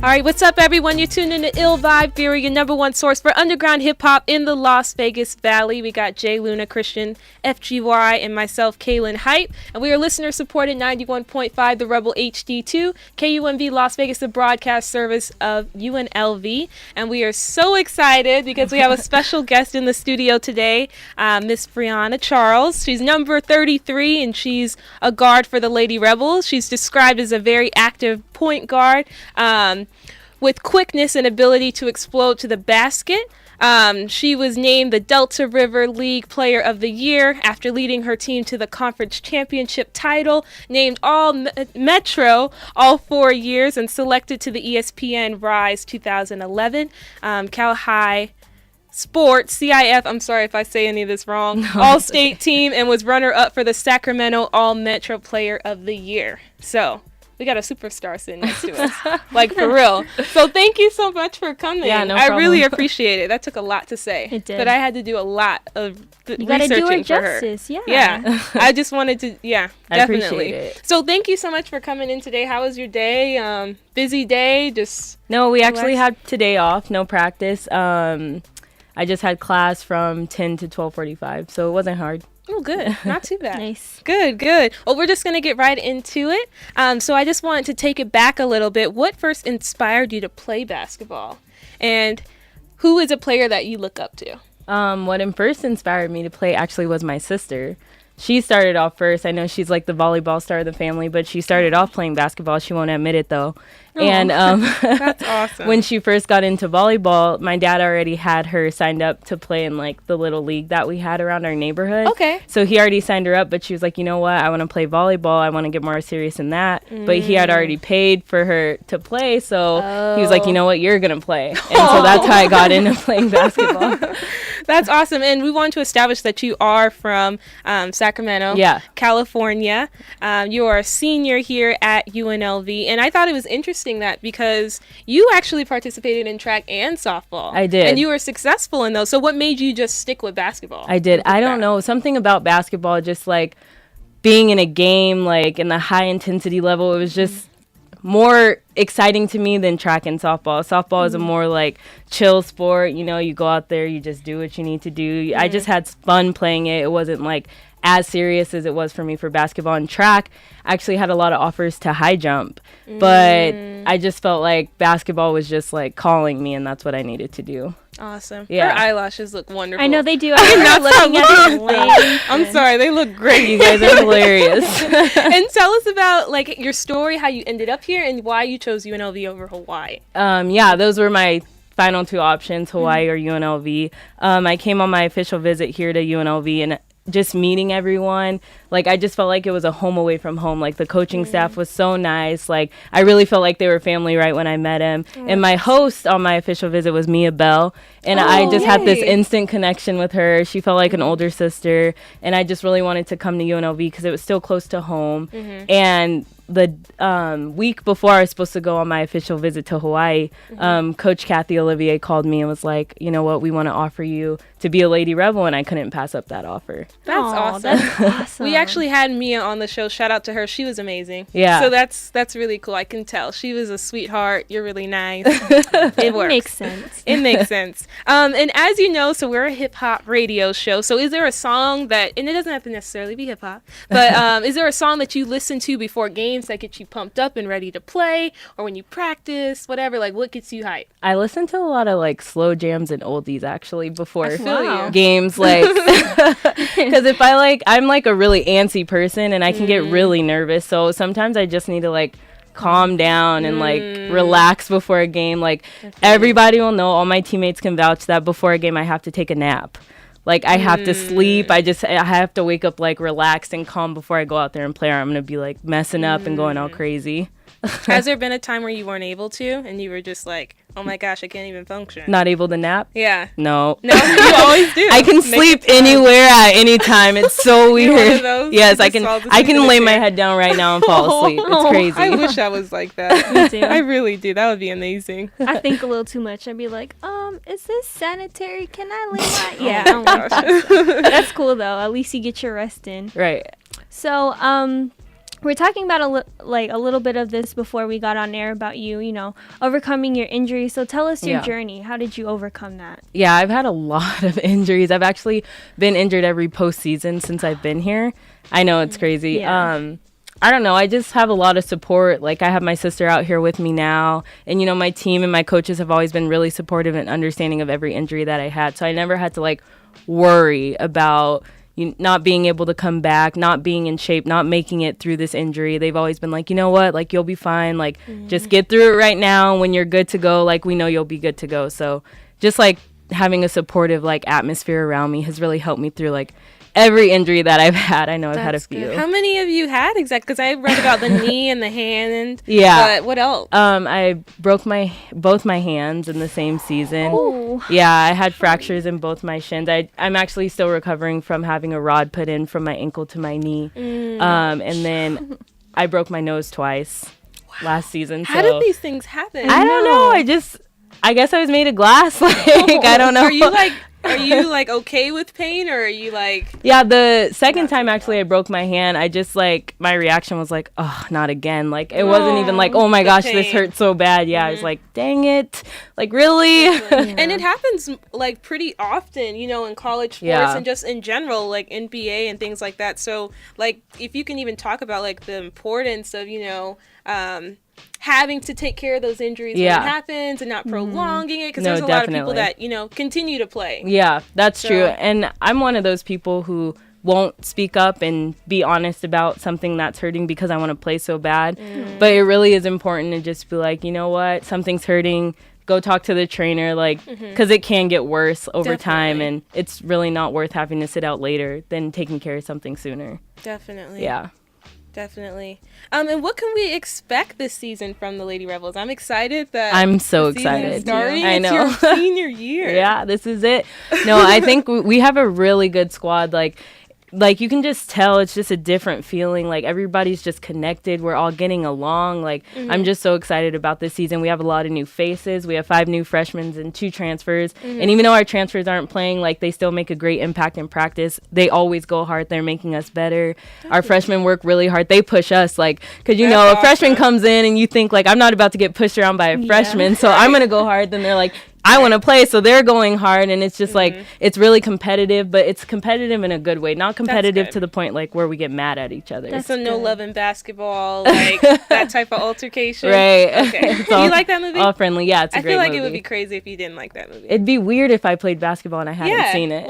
All right, what's up, everyone? You're tuned in to Ill Vibe Theory, your number one source for underground hip-hop in the Las Vegas Valley. We got Jay Luna, Christian, FGY, and myself, Kaylin Hype. And we are listener-supported 91.5 The Rebel HD2, KUMV Las Vegas, the broadcast service of UNLV. And we are so excited because we have a special guest in the studio today, Miss Briana Charles. She's number 33, and she's a guard for the Lady Rebels. She's described as a very active point guard, with quickness and ability to explode to the basket. She was named the Delta River League Player of the Year after leading her team to the conference championship title, named All-Metro all 4 years, and selected to the ESPN Rise 2011 Cal High Sports, CIF, I'm sorry if I say any of this wrong, All-State team, and was runner-up for the Sacramento All-Metro Player of the Year. So we got a superstar sitting next to us, like for real. So thank you so much for coming. Yeah, no I problem. really appreciate it. That took a lot to say. It did. But I had to do a lot of You gotta do researching it for her. justice, yeah. Yeah, I just wanted to, I definitely. appreciate it. So thank you so much for coming in today. How was your day? Busy day? Just No, we actually relax? had today off, no practice. I just had class from 10 to 12:45, so it wasn't hard. Oh, good. Not too bad. Nice. Good. Well, we're just going to get right into it. So I just wanted to take it back a little bit. What first inspired you to play basketball? And who is a player that you look up to? What first inspired me to play actually was my sister. She started off first. I know she's like the volleyball star of the family, but she started off playing basketball. She won't admit it, though. Oh, and that's awesome. When she first got into volleyball, my dad already had her signed up to play in like the little league that we had around our neighborhood. Okay. So he already signed her up, but she was like, you know what? I want to play volleyball. I want to get more serious in that. But he had already paid for her to play, so he was like, you know what? You're going to play. And so that's how I got into playing basketball. That's awesome. And we want to establish that you are from Sacramento, California. You are a senior here at UNLV. And I thought it was interesting that because you actually participated in track and softball. I did. And you were successful in those. So what made you just stick with basketball? I did. I don't know. Something about basketball, just like being in a game, like in the high intensity level, it was just more exciting to me than track and softball. Softball is a more like chill sport. You know, you go out there, you just do what you need to do. I just had fun playing it. It wasn't like as serious as it was for me for basketball. And track actually had a lot of offers to high jump, but I just felt like basketball was just like calling me, and that's what I needed to do. Awesome. Yeah. Her eyelashes look wonderful. I know they do. I'm looking at them. I'm sorry, they look great. You guys are hilarious. And tell us about like your story, how you ended up here, and why you chose UNLV over Hawaii. Yeah, those were my final two options, Hawaii or UNLV. I came on my official visit here to UNLV, and just meeting everyone, like I just felt like it was a home away from home. Like the coaching staff was so nice. Like I really felt like they were family right when I met him. And my host on my official visit was Mia Bell, and I just had this instant connection with her. She felt like an older sister, and I just really wanted to come to UNLV because it was still close to home. And the week before I was supposed to go on my official visit to Hawaii, Coach Kathy Olivier called me and was like, you know what, we want to offer you to be a Lady Rebel, and I couldn't pass up that offer. That's awesome. That's awesome. We actually had Mia on the show. Shout out to her. She was amazing. Yeah. So that's really cool. I can tell. She was a sweetheart. You're really nice. It works. Makes sense. It makes sense. And as you know, so we're a hip hop radio show. So is there a song that, and it doesn't have to necessarily be hip hop, but is there a song that you listen to before games that get you pumped up and ready to play, or when you practice, whatever? Like what gets you hyped? I listen to a lot of like slow jams and oldies actually before you. games, like because if I'm like a really antsy person, and I can get really nervous, so sometimes I just need to like calm down and like relax before a game. Like everybody will know, all my teammates can vouch that before a game I have to take a nap. Like I have to sleep. I have to wake up like relaxed and calm before I go out there and play, or I'm gonna be like messing up and going all crazy. Has there been a time where you weren't able to and you were just like, oh my gosh, I can't even function? Not able to nap? Yeah. No. No, you always do. I can sleep anywhere at any time. It's so You're one weird. of those? Yes, You I just can. fall asleep I in can the lay my chair? head down right now and fall asleep. It's crazy. I wish I was like that. Me too. I really do. That would be amazing. I think a little too much. I'd be like, is this sanitary? Can I lay my... Yeah, Oh I don't my like that stuff. That's cool, though. At least you get your rest in. Right. So, we're talking about a little bit of this before we got on air about you overcoming your injury. So tell us your journey. How did you overcome that? Yeah, I've had a lot of injuries. I've actually been injured every postseason since I've been here. I know it's crazy. Yeah. I don't know. I just have a lot of support. Like, I have my sister out here with me now. And, my team and my coaches have always been really supportive and understanding of every injury that I had. So I never had to, worry about not being able to come back, not being in shape, not making it through this injury. They've always been like, you know what, you'll be fine. Just get through it right now. When you're good to go, we know you'll be good to go. So just having a supportive atmosphere around me has really helped me through every injury that I've had. I know I've had a few. Good. How many have you had exactly? Because I read about the knee and the hand. Yeah. But what else? I broke both my hands in the same season. Oh. Yeah, I had fractures in both my shins. I'm actually still recovering from having a rod put in from my ankle to my knee. And then I broke my nose twice last season. How did these things happen? I don't know. I guess I was made of glass. I don't know. Are you okay with pain, or are you Yeah, the second time actually I broke my hand, I just my reaction was oh, not again. It wasn't even oh my gosh, this hurts so bad. Yeah, I was dang it. Really? And it happens pretty often, in college sports and just in general, NBA and things like that. So if you can even talk about the importance of, having to take care of those injuries when it happens and not prolonging it, because there's a lot of people that continue to play. Yeah, that's true. And I'm one of those people who won't speak up and be honest about something that's hurting because I want to play so bad. But it really is important to just be you know what, something's hurting, go talk to the trainer, because it can get worse over time, and it's really not worth having to sit out later than taking care of something sooner. Definitely. Yeah. Definitely. And what can we expect this season from the Lady Rebels? I'm excited that I'm so excited. Starting. I know. It's your senior year. Yeah, this is it. No, I think we have a really good squad. You can just tell it's just a different feeling. Everybody's just connected. We're all getting along. I'm just so excited about this season. We have a lot of new faces. We have 5 new freshmen and 2 transfers. And even though our transfers aren't playing, they still make a great impact in practice. They always go hard. They're making us better. Our freshmen work really hard. They push us. Because, a freshman comes in and you think, I'm not about to get pushed around by a freshman, so I'm going to go hard. Then they're I want to play, so they're going hard, and it's just it's really competitive, but it's competitive in a good way, not competitive to the point where we get mad at each other. That's no love in basketball, that type of altercation. Right. Okay. Do you like that movie? All friendly. Yeah, it's a great movie. I feel it would be crazy if you didn't like that movie. It'd be weird if I played basketball and I hadn't seen it.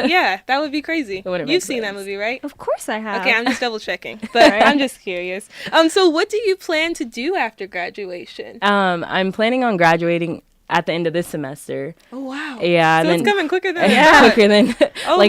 Yeah, that would be crazy. You've seen that movie, right? Of course I have. Okay, I'm just double checking, but I'm just curious. So what do you plan to do after graduation? I'm planning on graduating at the end of this semester. Oh wow. Yeah. So and it's coming quicker than that. Quicker than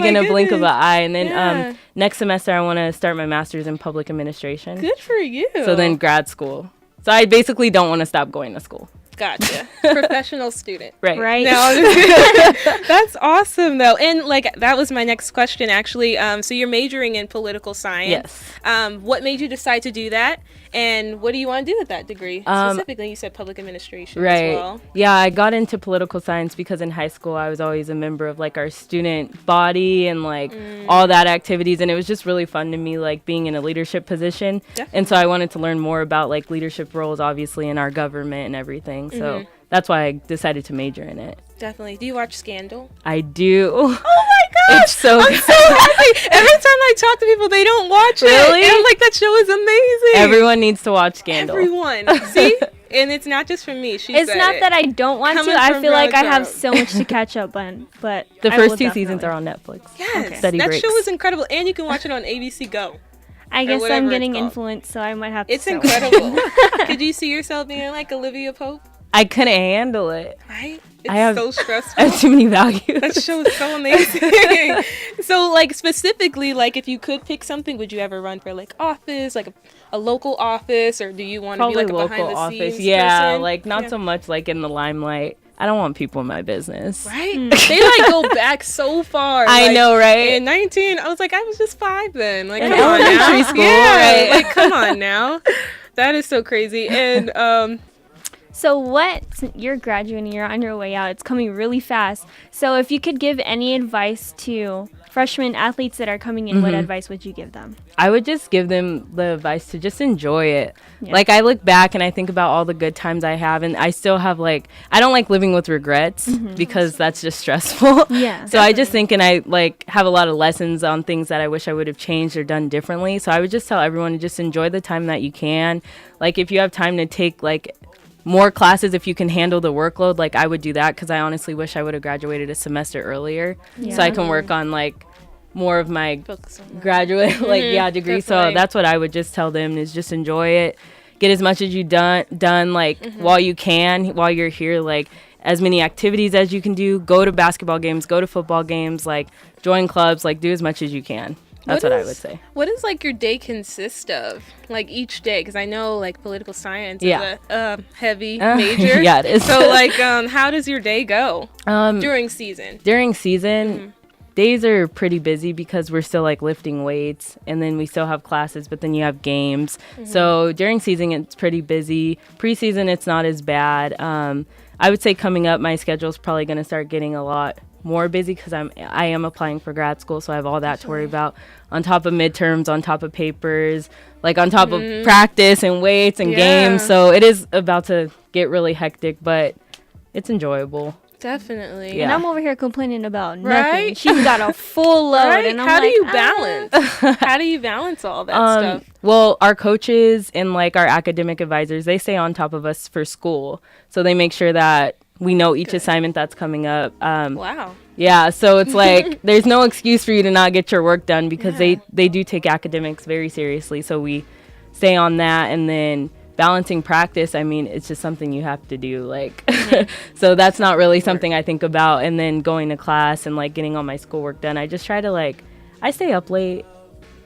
in a blink of an goodness. eye. And then next semester I want to start my master's in public administration. Good for you. So then grad school. So I basically don't want to stop going to school. Gotcha. Professional student. Right. No, that's awesome though. And that was my next question actually. So you're majoring in political science. Yes. What made you decide to do that? And what do you want to do with that degree? Specifically, you said public administration as well. Yeah, I got into political science because in high school I was always a member of our student body and all that activities, and it was just really fun to me being in a leadership position. Definitely. And so I wanted to learn more about leadership roles obviously in our government and everything. So that's why I decided to major in it. Definitely. Do you watch Scandal? I do. Oh my gosh! It's so I'm good. so happy. Every time I talk to people, they don't watch it. Really? And I'm that show is amazing. Everyone needs to watch Scandal. Everyone. See? And it's not just from me. She It's said not it. that I don't want Coming to. I from feel like I Briana. have so much to catch up on. But The I first will 2 seasons definitely. are on Netflix. Yes. Study That breaks. show is incredible. And you can watch it on ABC Go. I guess whatever I'm it's getting called. influenced, so I might have to. It's start incredible. Could you see yourself being Olivia Pope? I couldn't handle it. Right? I have- so stressful. I have too many values. That show is so amazing. So, specifically, if you could pick something, would you ever run for office, a local office, or do you want to be Probably a local behind the office. scenes Yeah, person? not so much in the limelight. I don't want people in my business. Right? They go back so far. I know, right? In 19, I was I was just 5 then. In Come on elementary now. school, Yeah, right? come on now. That is so crazy. And So you're graduating, you're on your way out. It's coming really fast. So if you could give any advice to freshman athletes that are coming in, what advice would you give them? I would just give them the advice to just enjoy it. Yeah. Like, I look back and I think about all the good times I have, and I still have, like, I don't like living with regrets because that's just stressful. Yeah. So I just think, and I, like, have a lot of lessons on things that I wish I would have changed or done differently. So I would just tell everyone to just enjoy the time that you can. Like, if you have time to take, like, more classes, if you can handle the workload, like, I would do that, because I honestly wish I would have graduated a semester earlier so I can work on, like, more of my graduate degree. So that's what I would just tell them, is just enjoy it, get as much as you done like while you can, while you're here, like as many activities as you can do, go to basketball games, go to football games, like join clubs, like do as much as you can. That's what I would say. What does like your day consist of? Like each day, because I know like political science is a heavy major. Yeah, it is. So like, how does your day go during season? During season, days are pretty busy because we're still like lifting weights, and then we still have classes, but then you have games. So during season, it's pretty busy. Preseason, it's not as bad. I would say coming up, my schedule is probably going to start getting a lot more busy because I am applying for grad school, so I have all that to worry about on top of midterms, on top of papers, like on top of practice and weights and games. So it is about to get really hectic, but it's enjoyable. Definitely. Yeah. And I'm over here complaining about nothing. Right? She's got a full load. Right? And I'm How do like, you balance? How do you balance all that stuff? Well, our coaches and like our academic advisors, they stay on top of us for school, so they make sure that we know each assignment that's coming up. Wow. Yeah, so it's like there's no excuse for you to not get your work done, because they do take academics very seriously. So we stay on that, and then balancing practice, I mean, it's just something you have to do. Like, so that's not really something I think about. And then going to class and like getting all my schoolwork done, I just try to like, I stay up late.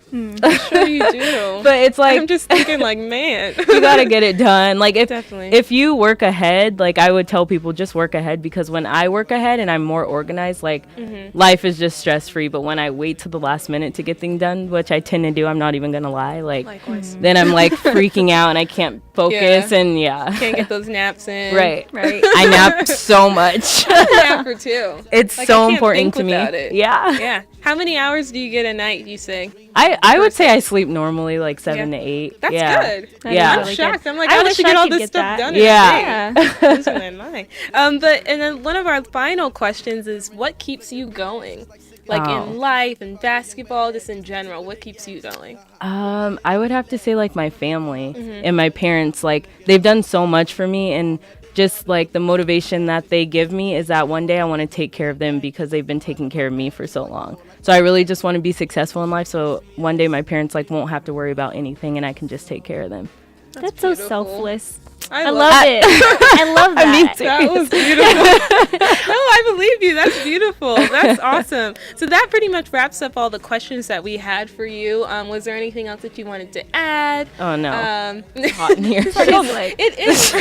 I'm sure you do. But it's like, I'm just thinking like, man, you gotta get it done. Like Definitely. if you work ahead, like I would tell people just work ahead, because when I work ahead and I'm more organized, like life is just stress free. But when I wait to the last minute to get things done, which I tend to do, I'm not even gonna lie, like Likewise. then I'm like freaking out and I can't focus and Can't get those naps in. Right. I nap so much. Napper too. It's Like, so I can't important think to me. without it. Yeah. Yeah. How many hours do you get a night, you say? I would say I sleep normally like 7 to 8. That's good. Yeah. I'm really shocked. good. I'm like, I I wish wish to I get all could this get stuff that. done Yeah. in a day. Losing my mind. And then one of our final questions is, what keeps you going? Like in life and basketball, just in general, what keeps you going? I would have to say like my family and my parents. Like they've done so much for me, and just like the motivation that they give me is that one day I want to take care of them, because they've been taking care of me for so long. So I really just want to be successful in life, so one day my parents like won't have to worry about anything and I can just take care of them. That's so selfless. I love it. I love that. Me too. That was beautiful. No, I believe you. That's beautiful. That's awesome. So that pretty much wraps up all the questions that we had for you. Was there anything else that you wanted to add? Oh no, it's hot in here. It is.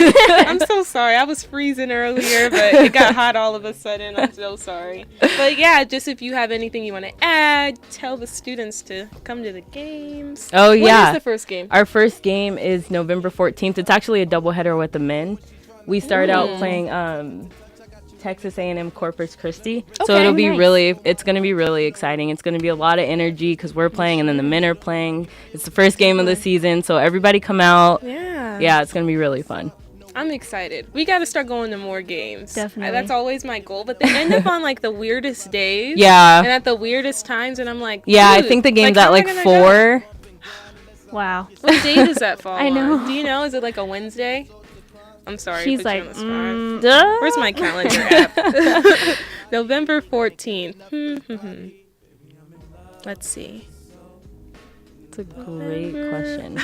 I'm so sorry. I was freezing earlier, but it got hot all of a sudden. I'm so sorry. But yeah, just if you have anything you want to add, tell the students to come to the games. Oh yeah. When is the first game? Our first game is November 14th. It's actually a doubleheader with the men. We start out playing Texas A&M Corpus Christi. So it'll be it's going to be really exciting. It's going to be a lot of energy because we're playing and then the men are playing. It's the first game of the season, so everybody come out. Yeah, it's going to be really fun. I'm excited. We got to start going to more games. Definitely. That's always my goal, but they end up on like the weirdest days. Yeah. And at the weirdest times, and I'm like, yeah, I think the game's at like 4. Wow. What day does that fall I know. on? Do you know? Is it like a Wednesday? I'm sorry. She's put you like, on the spot. Where's my calendar app? November 14th. Let's see. It's a great question.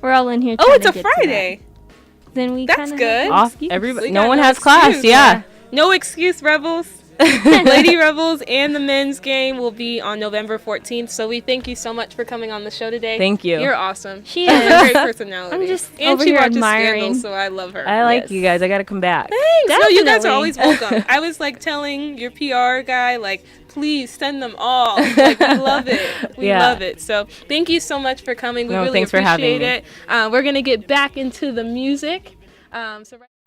We're all in here. Oh, trying it's to a get to Friday. that. Then we That's kinda good. have Off. excuse. Everybody. We No got one no has class. excuse, Yeah. No excuse, Rebels. Lady Rebels and the men's game will be on November 14th. So we thank you so much for coming on the show today. Thank you. You're awesome. She has is. a great personality. I'm just and over she here watches admiring. Scandal, so I love her. I like you guys. I got to come back. Thanks. No, you guys are Definitely. always welcome. I was like telling your PR guy, like, please send them all. Like, we love it. We love it. So thank you so much for coming. We really thanks for having appreciate me. it. We're going to get back into the music. So right